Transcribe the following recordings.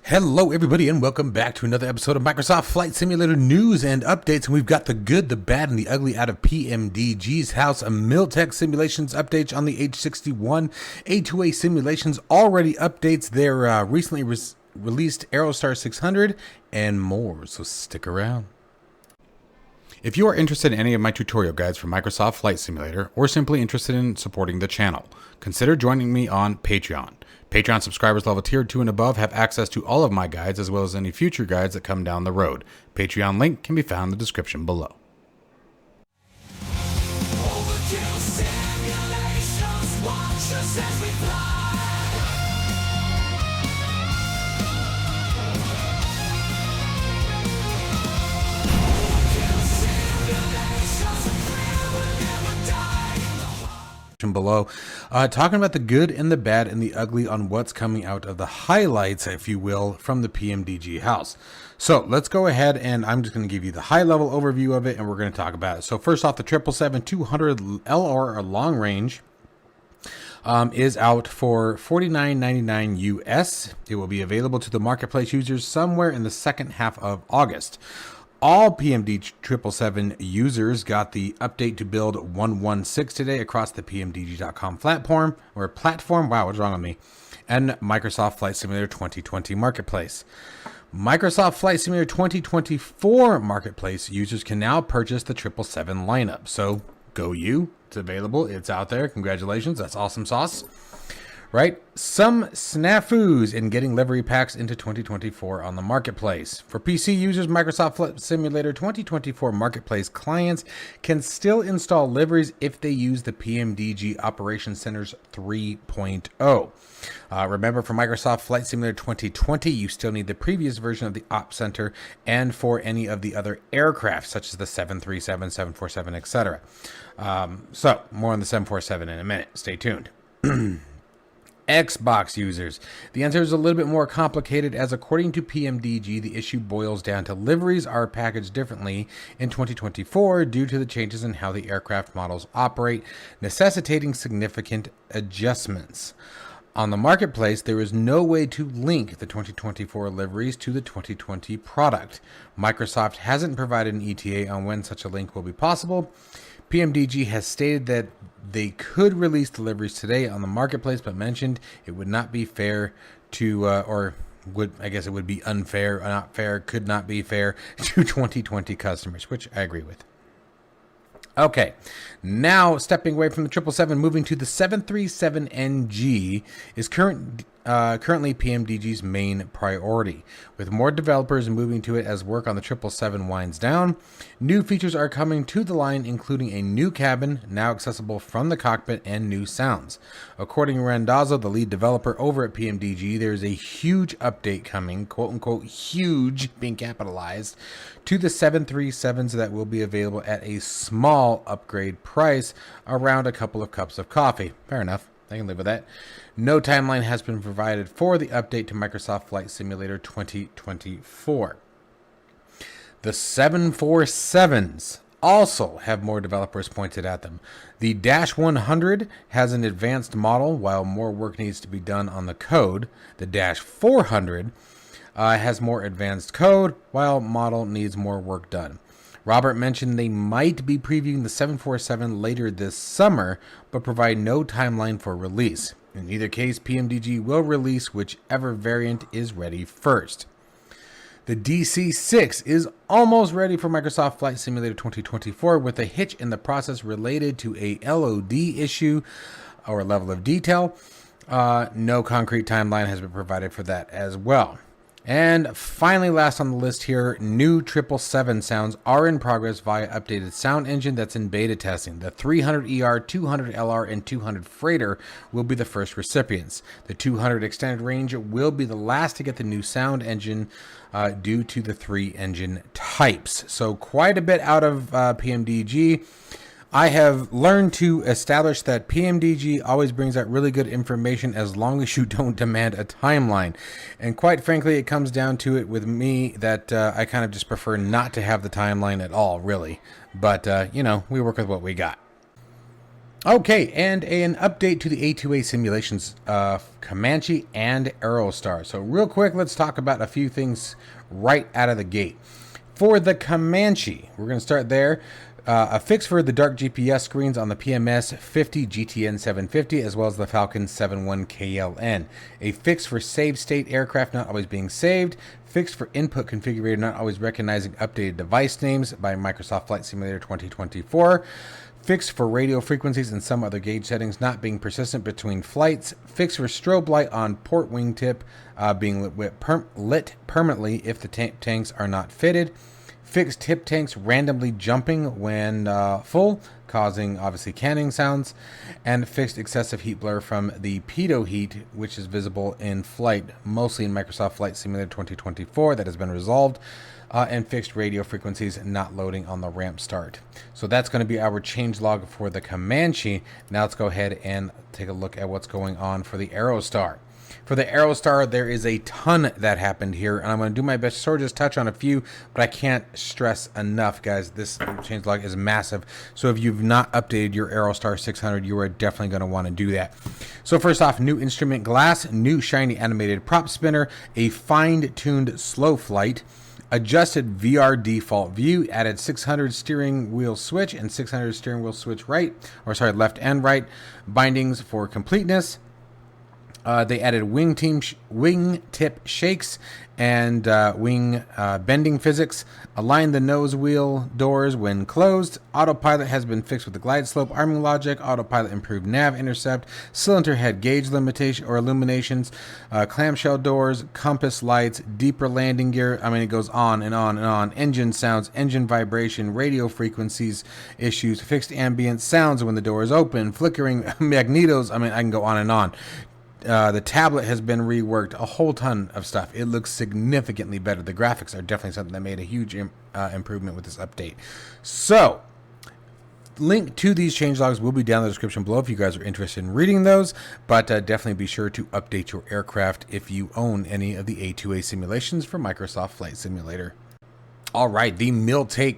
Hello everybody and welcome back to another episode of Microsoft Flight Simulator news and updates, and we've got the good, the bad, and the ugly out of PMDG's house. A MilTech simulations update on the H61, A2A simulations already updates their recently released Aerostar 600 and more, so stick around. If you are interested in any of my tutorial guides for Microsoft Flight Simulator or simply interested in supporting the channel, consider joining me on Patreon. Patreon subscribers level tier 2 and above have access to all of my guides as well as any future guides that come down the road. Patreon link can be found in the description below. Below, talking about the good and the bad and the ugly on what's coming out of the highlights, if you will, from the PMDG house. So let's go ahead and I'm just going to give you the high level overview of it and we're going to talk about it. So first off, the 777-200 LR or long range is out for $49.99 US. It will be available to the marketplace users somewhere in the second half of August. All PMD 777 users got the update to build 116 today across the PMDG.com platform, wow, what's wrong with me, and Microsoft Flight Simulator 2020 Marketplace. Microsoft Flight Simulator 2024 Marketplace users can now purchase the 777 lineup. So go you, it's available, it's out there, congratulations, that's awesome sauce. Right? Some snafus in getting livery packs into 2024 on the marketplace. For PC users, Microsoft Flight Simulator 2024 Marketplace clients can still install liveries if they use the PMDG Operations Centers 3.0. Remember, for Microsoft Flight Simulator 2020, you still need the previous version of the Op Center, and for any of the other aircraft, such as the 737, 747, etc. So, more on the 747 in a minute. Stay tuned. Xbox users. The answer is a little bit more complicated, as according to PMDG, the issue boils down to liveries are packaged differently in 2024 due to the changes in how the aircraft models operate, necessitating significant adjustments. On the marketplace, there is no way to link the 2024 liveries to the 2020 product. Microsoft hasn't provided an ETA on when such a link will be possible. PMDG has stated that they could release deliveries today on the marketplace, but mentioned it would not be fair to, it would be unfair, not fair, could not be fair to 2020 customers, which I agree with. Okay, now stepping away from the 777, moving to the 737NG is currently PMDG's main priority, with more developers moving to it as work on the 777 winds down. New features are coming to the line, including a new cabin, now accessible from the cockpit, and new sounds. According to Randazzo, the lead developer over at PMDG, there is a huge update coming, quote-unquote huge, being capitalized, to the 737s that will be available at a small upgrade price, around a couple of cups of coffee. Fair enough. I can live with that. No timeline has been provided for the update to Microsoft Flight Simulator 2024. The 747s also have more developers pointed at them. The Dash 100 has an advanced model, while more work needs to be done on the code. The Dash 400 has more advanced code, while model needs more work done. Robert mentioned they might be previewing the 747 later this summer, but provide no timeline for release. In either case, PMDG will release whichever variant is ready first. The DC-6 is almost ready for Microsoft Flight Simulator 2024, with a hitch in the process related to a LOD issue or level of detail. No concrete timeline has been provided for that as well. And finally, last on the list here, new 777 sounds are in progress via updated sound engine that's in beta testing. The 300ER, 200LR, and 200 Freighter will be the first recipients. The 200 extended range will be the last to get the new sound engine due to the 3 engine types. So quite a bit out of PMDG. I have learned to establish that PMDG always brings out really good information as long as you don't demand a timeline. And quite frankly, it comes down to it with me that I kind of just prefer not to have the timeline at all, really. But, we work with what we got. Okay, and an update to the A2A simulations of Comanche and Aerostar. So real quick, let's talk about a few things right out of the gate. For the Comanche, we're going to start there. A fix for the dark GPS screens on the PMS 50 GTN 750 as well as the Falcon 71 KLN. A fix for save state aircraft not always being saved. Fix for input configurator not always recognizing updated device names by Microsoft Flight Simulator 2024. Fix for radio frequencies and some other gauge settings not being persistent between flights. Fix for strobe light on port wingtip being lit permanently if the tanks are not fitted. Fixed tip tanks randomly jumping when full, causing obviously canning sounds. And fixed excessive heat blur from the pitot heat, which is visible in flight, mostly in Microsoft Flight Simulator 2024. That has been resolved. And fixed radio frequencies not loading on the ramp start. So that's going to be our change log for the Comanche. Now let's go ahead and take a look at what's going on for the Aerostar. For the Aerostar, there is a ton that happened here, and I'm going to do my best to sort of just touch on a few, but I can't stress enough, guys. This change log is massive. So if you've not updated your Aerostar 600, you are definitely going to want to do that. So first off, new instrument glass, new shiny animated prop spinner, a fine-tuned slow flight, adjusted VR default view, added 600 steering wheel switch and 600 steering wheel switch left and right, bindings for completeness. They added wing tip shakes and wing bending physics. Aligned the nose wheel doors when closed. Autopilot has been fixed with the glide slope arming logic. Autopilot improved nav intercept. Cylinder head gauge limitation or illuminations. Clamshell doors, compass lights, deeper landing gear. I mean, it goes on and on and on. Engine sounds, engine vibration, radio frequencies issues, fixed ambient sounds when the door is open, flickering magnetos. I mean, I can go on and on. The tablet has been reworked, a whole ton of stuff. It looks significantly better. The graphics are definitely something that made a huge improvement with this update. So, link to these changelogs will be down in the description below if you guys are interested in reading those. But definitely be sure to update your aircraft if you own any of the A2A simulations for Microsoft Flight Simulator. All right, the MilTech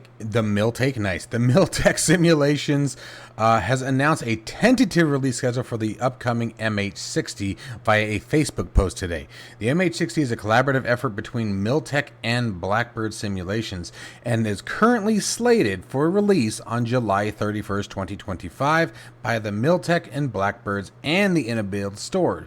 Simulations has announced a tentative release schedule for the upcoming MH60 via a Facebook post today. The MH60 is a collaborative effort between MilTech and Blackbird Simulations and is currently slated for release on July 31st, 2025 by the MilTech and Blackbirds and the Inabuild store.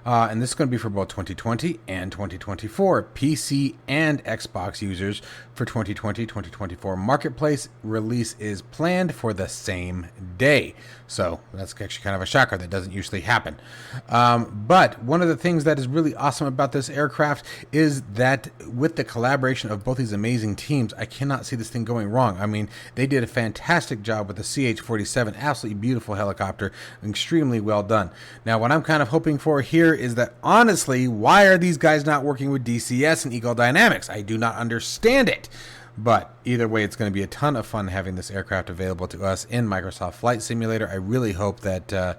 And this is going to be for both 2020 and 2024 PC and Xbox users. For 2020-2024 marketplace release is planned for the same day. So that's actually kind of a shocker. That doesn't usually happen. But one of the things that is really awesome about this aircraft is that with the collaboration of both these amazing teams, I cannot see this thing going wrong. I mean, they did a fantastic job with the CH-47, absolutely beautiful helicopter, extremely well done. Now, what I'm kind of hoping for here is that, honestly, why are these guys not working with DCS and Eagle Dynamics? I do not understand it. But either way, it's going to be a ton of fun having this aircraft available to us in Microsoft Flight Simulator. I really hope that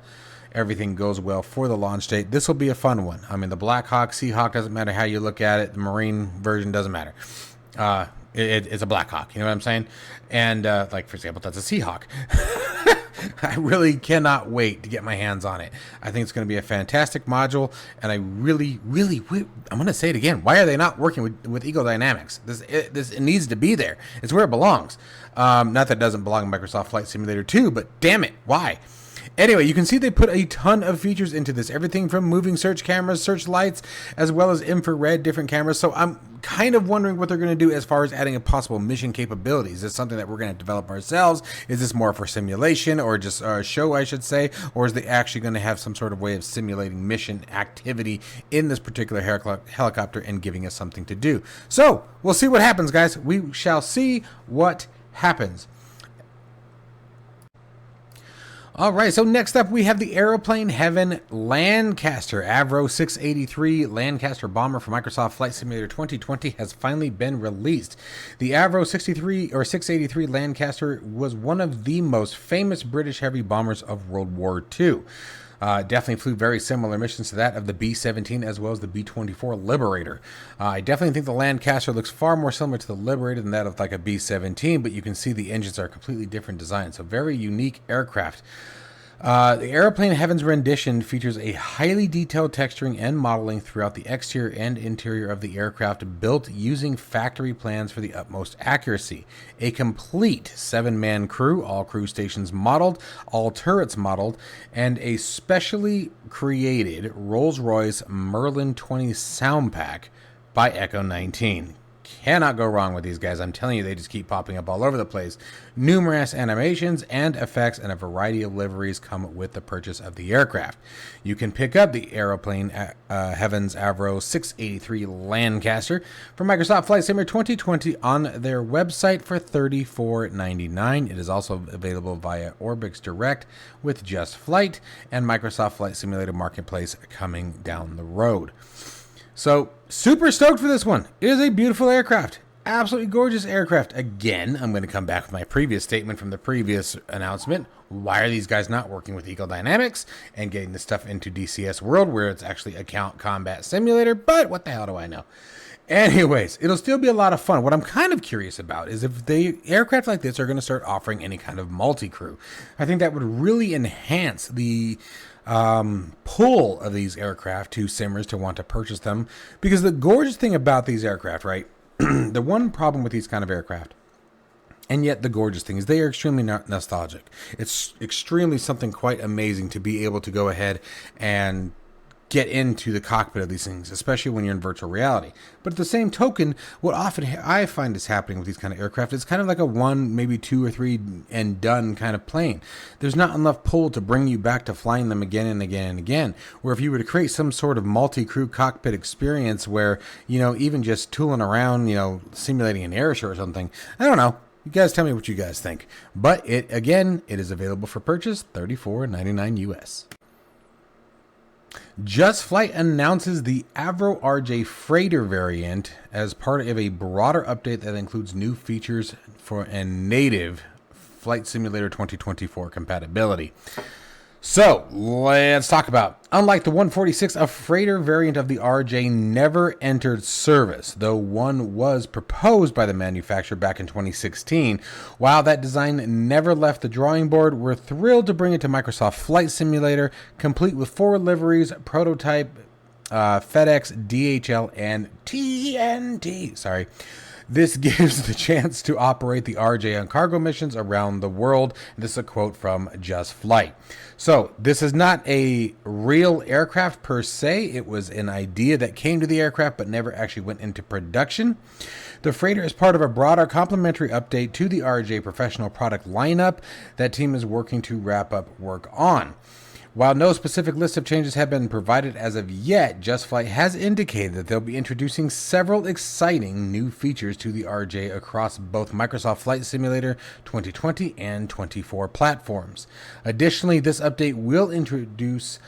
everything goes well for the launch date. This will be a fun one. I mean, the Black Hawk, Seahawk, doesn't matter how you look at it. The Marine version doesn't matter. It's a Black Hawk, you know what I'm saying? And like, for example, that's a Seahawk. I really cannot wait to get my hands on it. I think it's going to be a fantastic module, and I really, I'm going to say it again. Why are they not working with Eagle Dynamics? It needs to be there. It's where it belongs. Not that it doesn't belong in Microsoft Flight Simulator 2, but damn it, why? Anyway, you can see they put a ton of features into this. Everything from moving search cameras, search lights, as well as infrared different cameras. So I'm kind of wondering what they're going to do as far as adding a possible mission capabilities. Is this something that we're going to develop ourselves? Is this more for simulation or just a show, I should say? Or is they actually going to have some sort of way of simulating mission activity in this particular helicopter and giving us something to do? So we'll see what happens, guys. We shall see what happens. All right, so next up we have the Aeroplane Heaven Lancaster. Avro 683 Lancaster bomber for Microsoft Flight Simulator 2020 has finally been released. The Avro 683 Lancaster was one of the most famous British heavy bombers of World War II. Definitely flew very similar missions to that of the B-17 as well as the B-24 Liberator. I definitely think the Lancaster looks far more similar to the Liberator than that of like a B-17, but you can see the engines are a completely different design. So very unique aircraft. The Aeroplane Heavens rendition features a highly detailed texturing and modeling throughout the exterior and interior of the aircraft, built using factory plans for the utmost accuracy. A complete 7-man crew, all crew stations modeled, all turrets modeled, and a specially created Rolls-Royce Merlin 20 sound pack by Echo 19. Cannot go wrong with these guys. I'm telling you, they just keep popping up all over the place. Numerous animations and effects and a variety of liveries come with the purchase of the aircraft. You can pick up the Aeroplane Heavens Avro 683 Lancaster from Microsoft Flight Simulator 2020 on their website for $34.99. It is also available via Orbix Direct with Just Flight and Microsoft Flight Simulator Marketplace coming down the road. So, super stoked for this one. It is a beautiful aircraft. Absolutely gorgeous aircraft. Again, I'm going to come back with my previous statement from the previous announcement. Why are these guys not working with Eagle Dynamics and getting this stuff into DCS World, where it's actually a combat simulator? But what the hell do I know? Anyways, it'll still be a lot of fun. What I'm kind of curious about is if the aircraft like this are going to start offering any kind of multi-crew. I think that would really enhance the pull of these aircraft to simmers to want to purchase them. Because the gorgeous thing about these aircraft, right? The one problem with these kind of aircraft, and yet the gorgeous thing, is they are extremely nostalgic. It's extremely something quite amazing to be able to go ahead and get into the cockpit of these things, especially when you're in virtual reality. But at the same token, what often I find is happening with these kind of aircraft is kind of like a 1, maybe 2 or 3 and done kind of plane. There's not enough pull to bring you back to flying them again and again and again. Where if you were to create some sort of multi-crew cockpit experience where, you know, even just tooling around, you know, simulating an air show or something, I don't know. You guys tell me what you guys think. But it is available for purchase, $34.99 US. Just Flight announces the Avro RJ Freighter variant as part of a broader update that includes new features for and native Flight Simulator 2024 compatibility. So, let's talk about. Unlike the 146, a freighter variant of the RJ never entered service, though one was proposed by the manufacturer back in 2016. While that design never left the drawing board, we're thrilled to bring it to Microsoft Flight Simulator, complete with 4 liveries, prototype, FedEx, DHL, and TNT. Sorry. This gives the chance to operate the RJ on cargo missions around the world. This is a quote from Just Flight. So this is not a real aircraft per se. It was an idea that came to the aircraft but never actually went into production. The freighter is part of a broader complementary update to the RJ professional product lineup that team is working to wrap up work on. While no specific list of changes have been provided as of yet, Just Flight has indicated that they'll be introducing several exciting new features to the RJ across both Microsoft Flight Simulator 2020 and 24 platforms. Additionally, this update will introduce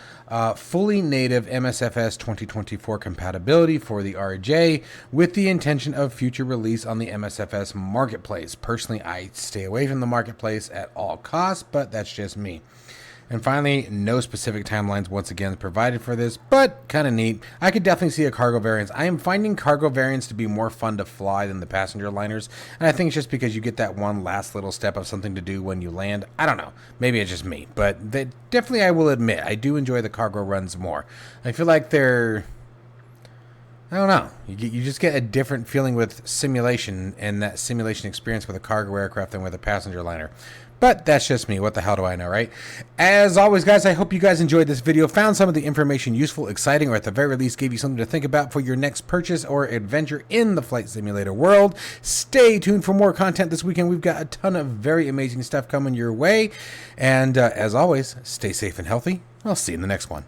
fully native MSFS 2024 compatibility for the RJ with the intention of future release on the MSFS marketplace. Personally, I stay away from the marketplace at all costs, but that's just me. And finally, no specific timelines once again provided for this, but kind of neat. I could definitely see a cargo variant. I am finding cargo variants to be more fun to fly than the passenger liners, and I think it's just because you get that one last little step of something to do when you land. I don't know. Maybe it's just me, but definitely I will admit, I do enjoy the cargo runs more. I feel like they're... I don't know. You just get a different feeling with simulation and that simulation experience with a cargo aircraft than with a passenger liner. But that's just me. What the hell do I know, right? As always, guys, I hope you guys enjoyed this video, found some of the information useful, exciting, or at the very least gave you something to think about for your next purchase or adventure in the Flight Simulator world. Stay tuned for more content this weekend. We've got a ton of very amazing stuff coming your way. And as always, stay safe and healthy. I'll see you in the next one.